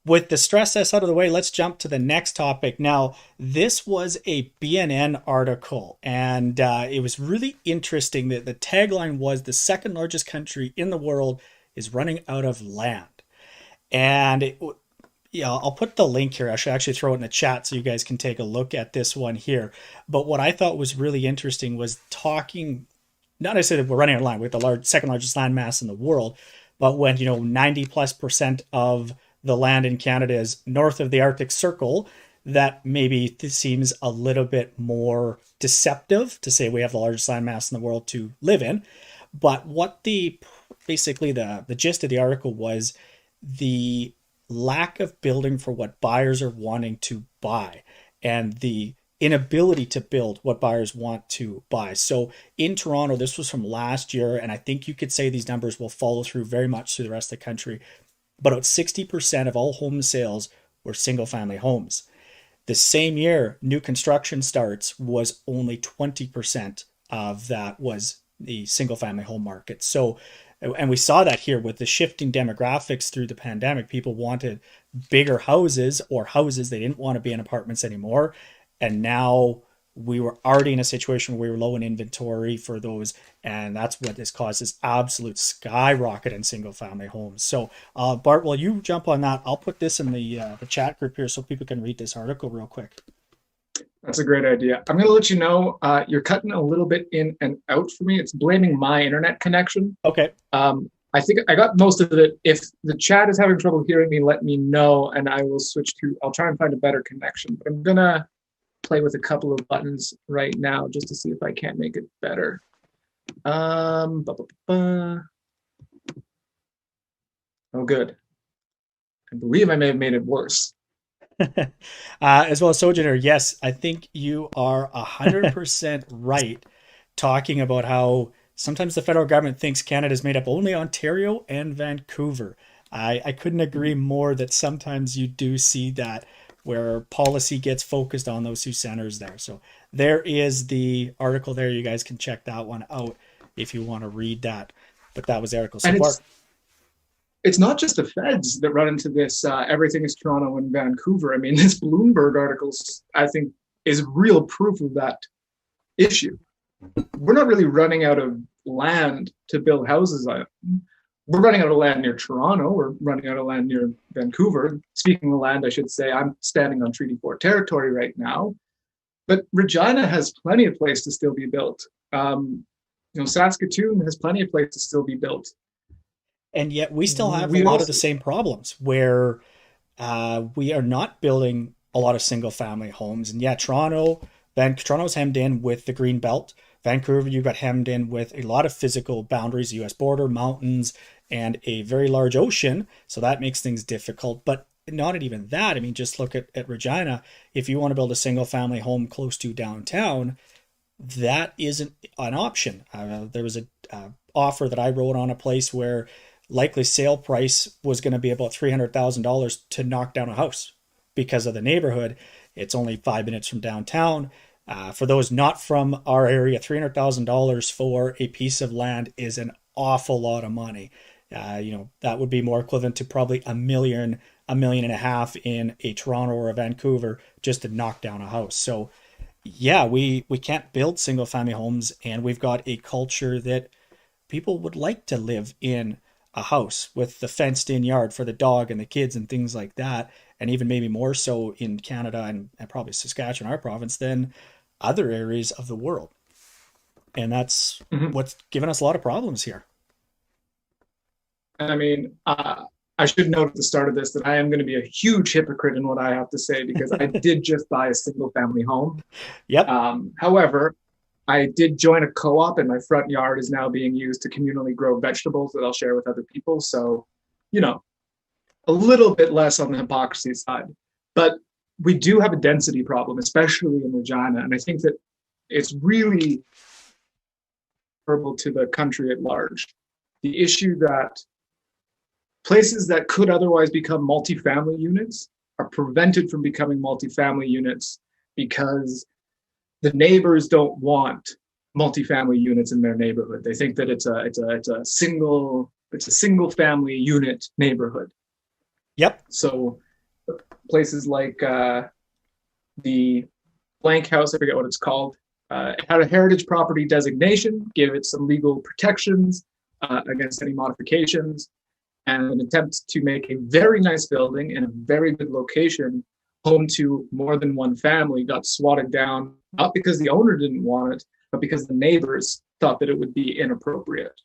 with the stress test out of the way, let's jump to the next topic. Now, this was a BNN article, and it was really interesting that the tagline was the second largest country in the world is running out of land. And yeah, I'll put the link here. I should actually throw it in the chat so you guys can take a look at this one here. But what I thought was really interesting was talking, not necessarily that we're running out of land, we have the second largest land mass in the world, but when 90+% of the land in Canada is north of the Arctic Circle, that maybe seems a little bit more deceptive to say we have the largest land mass in the world to live in. But what basically the gist of the article was the lack of building for what buyers are wanting to buy and the inability to build what buyers want to buy. So in Toronto, this was from last year, and I think you could say these numbers will follow through very much through the rest of the country, but about 60% of all home sales were single family homes. The same year, new construction starts was only 20% of that was the single family home market. So, and we saw that here with the shifting demographics through the pandemic. People wanted bigger houses or houses. They didn't want to be in apartments anymore. And now we were already in a situation where we were low in inventory for those. And that's what has caused this absolute skyrocket in single family homes. So Bart, while you jump on that, I'll put this in the chat group here so people can read this article real quick. That's a great idea. I'm going to let you know, you're cutting a little bit in and out for me. It's blaming my internet connection. Okay. I think I got most of it. If the chat is having trouble hearing me, let me know and I will switch to, I'll try and find a better connection. But I'm going to play with a couple of buttons right now just to see if I can't make it better. Oh, good. I believe I may have made it worse. As well as Sojourner, yes, I think you are 100% right talking about how sometimes the federal government thinks Canada is made up only Ontario and Vancouver. I couldn't agree more that sometimes you do see that where policy gets focused on those two centers there. So there is the article there. You guys can check that one out if you want to read that. But that was the article. So it's not just the feds that run into this. Everything is Toronto and Vancouver. I mean, this Bloomberg article, I think, is real proof of that issue. We're not really running out of land to build houses on. We're running out of land near Toronto. We're running out of land near Vancouver. Speaking of land, I should say I'm standing on Treaty 4 territory right now. But Regina has plenty of place to still be built. Saskatoon has plenty of place to still be built. And yet we still have a lot of the same problems where we are not building a lot of single family homes. And yeah, Toronto's hemmed in with the Green Belt. Vancouver, you got hemmed in with a lot of physical boundaries, the US border, mountains, and a very large ocean. So that makes things difficult. But not even that. I mean, just look at Regina. If you want to build a single family home close to downtown, that isn't an option. There was a offer that I wrote on a place where likely sale price was going to be about $300,000 to knock down a house because of the neighborhood. It's only 5 minutes from downtown. For those not from our area, $300,000 for a piece of land is an awful lot of money. That would be more equivalent to probably $1 million, $1.5 million in a Toronto or a Vancouver just to knock down a house. So yeah, we can't build single family homes, and we've got a culture that people would like to live in a house with the fenced in yard for the dog and the kids and things like that. And even maybe more so in Canada and probably Saskatchewan, our province, than other areas of the world. And that's what's given us a lot of problems here. I mean, I should note at the start of this that I am going to be a huge hypocrite in what I have to say because I did just buy a single family home. Yep. However, I did join a co-op and my front yard is now being used to communally grow vegetables that I'll share with other people. So, a little bit less on the hypocrisy side. But we do have a density problem, especially in Regina. And I think that it's really terrible to the country at large. The issue that places that could otherwise become multifamily units are prevented from becoming multifamily units because the neighbors don't want multifamily units in their neighborhood. They think that it's a single family unit neighborhood. Yep. So Places like the blank house, I forget what it's called. It had a heritage property designation, gave it some legal protections against any modifications, and an attempt to make a very nice building in a very good location home to more than one family got swatted down, not because the owner didn't want it, but because the neighbors thought that it would be inappropriate.